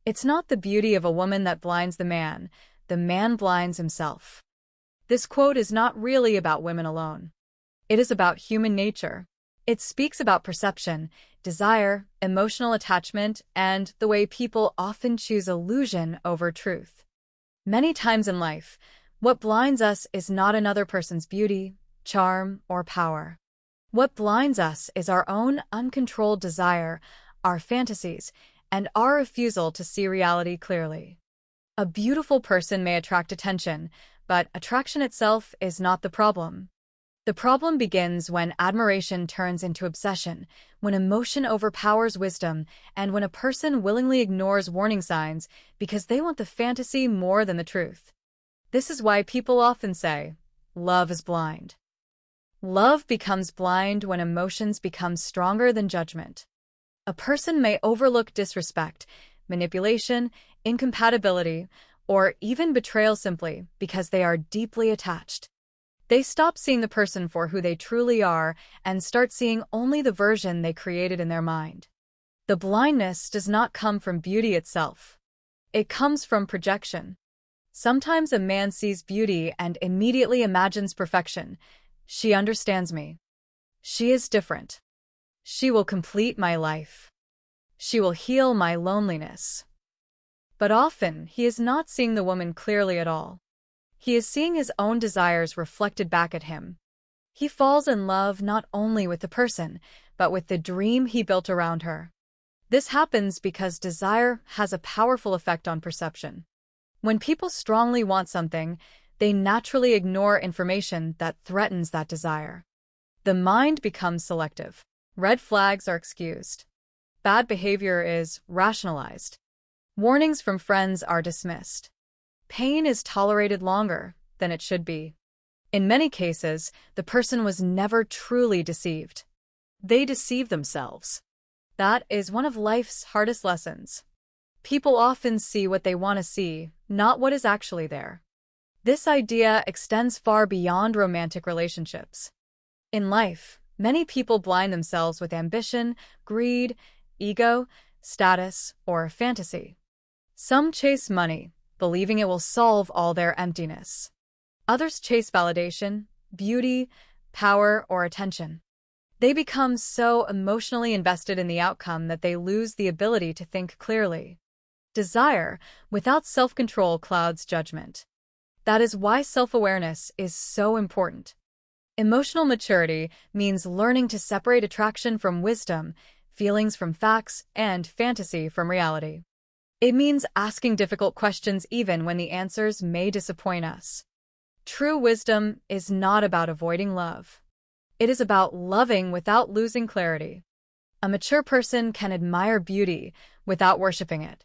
It's not the beauty of a woman that blinds the man blinds himself. This quote is not really about women alone. It is about human nature. It speaks about perception, desire, emotional attachment, and the way people often choose illusion over truth. Many times in life, what blinds us is not another person's beauty, charm, or power. What blinds us is our own uncontrolled desire, our fantasies, and our refusal to see reality clearly. A beautiful person may attract attention, but attraction itself is not the problem. The problem begins when admiration turns into obsession, when emotion overpowers wisdom, and when a person willingly ignores warning signs because they want the fantasy more than the truth. This is why people often say, love is blind. Love becomes blind when emotions become stronger than judgment. A person may overlook disrespect, manipulation, incompatibility, or even betrayal simply because they are deeply attached. They stop seeing the person for who they truly are and start seeing only the version they created in their mind. The blindness does not come from beauty itself. It comes from projection. Sometimes a man sees beauty and immediately imagines perfection. She understands me. She is different. She will complete my life. She will heal my loneliness. But often, he is not seeing the woman clearly at all. He is seeing his own desires reflected back at him. He falls in love not only with the person, but with the dream he built around her. This happens because desire has a powerful effect on perception. When people strongly want something, they naturally ignore information that threatens that desire. The mind becomes selective. Red flags are excused. Bad behavior is rationalized. Warnings from friends are dismissed. Pain is tolerated longer than it should be. In many cases, the person was never truly deceived. They deceive themselves. That is one of life's hardest lessons. People often see what they want to see, not what is actually there. This idea extends far beyond romantic relationships. In life, many people blind themselves with ambition, greed, ego, status, or fantasy. Some chase money, believing it will solve all their emptiness. Others chase validation, beauty, power, or attention. They become so emotionally invested in the outcome that they lose the ability to think clearly. Desire, without self-control, clouds judgment. That is why self-awareness is so important. Emotional maturity means learning to separate attraction from wisdom, feelings from facts, and fantasy from reality. It means asking difficult questions even when the answers may disappoint us. True wisdom is not about avoiding love. It is about loving without losing clarity. A mature person can admire beauty without worshiping it.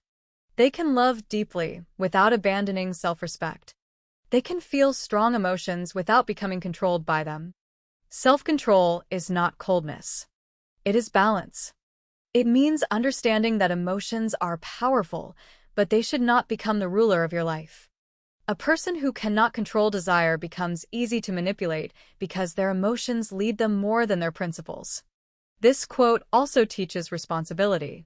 They can love deeply without abandoning self-respect. They can feel strong emotions without becoming controlled by them. Self-control is not coldness. It is balance. It means understanding that emotions are powerful, but they should not become the ruler of your life. A person who cannot control desire becomes easy to manipulate because their emotions lead them more than their principles. This quote also teaches responsibility.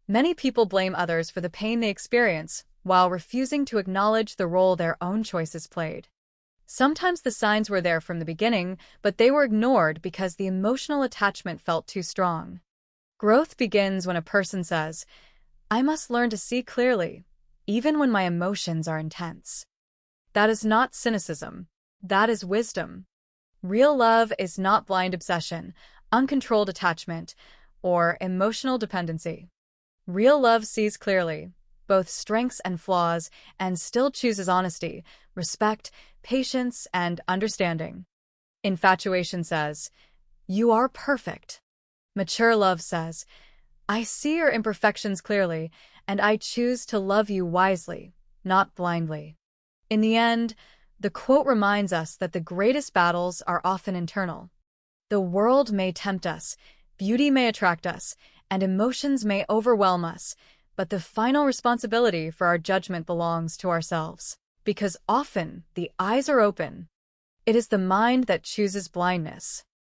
Many people blame others for the pain they experience, while refusing to acknowledge the role their own choices played. Sometimes the signs were there from the beginning, but they were ignored because the emotional attachment felt too strong. Growth begins when a person says, I must learn to see clearly, even when my emotions are intense. That is not cynicism. That is wisdom. Real love is not blind obsession, uncontrolled attachment, or emotional dependency. Real love sees clearly, both strengths and flaws, and still chooses honesty, respect, patience, and understanding. Infatuation says, you are perfect. Mature love says, I see your imperfections clearly, and I choose to love you wisely, not blindly. In the end, the quote reminds us that the greatest battles are often internal. The world may tempt us, beauty may attract us, and emotions may overwhelm us, but the final responsibility for our judgment belongs to ourselves. Because often, the eyes are open. It is the mind that chooses blindness.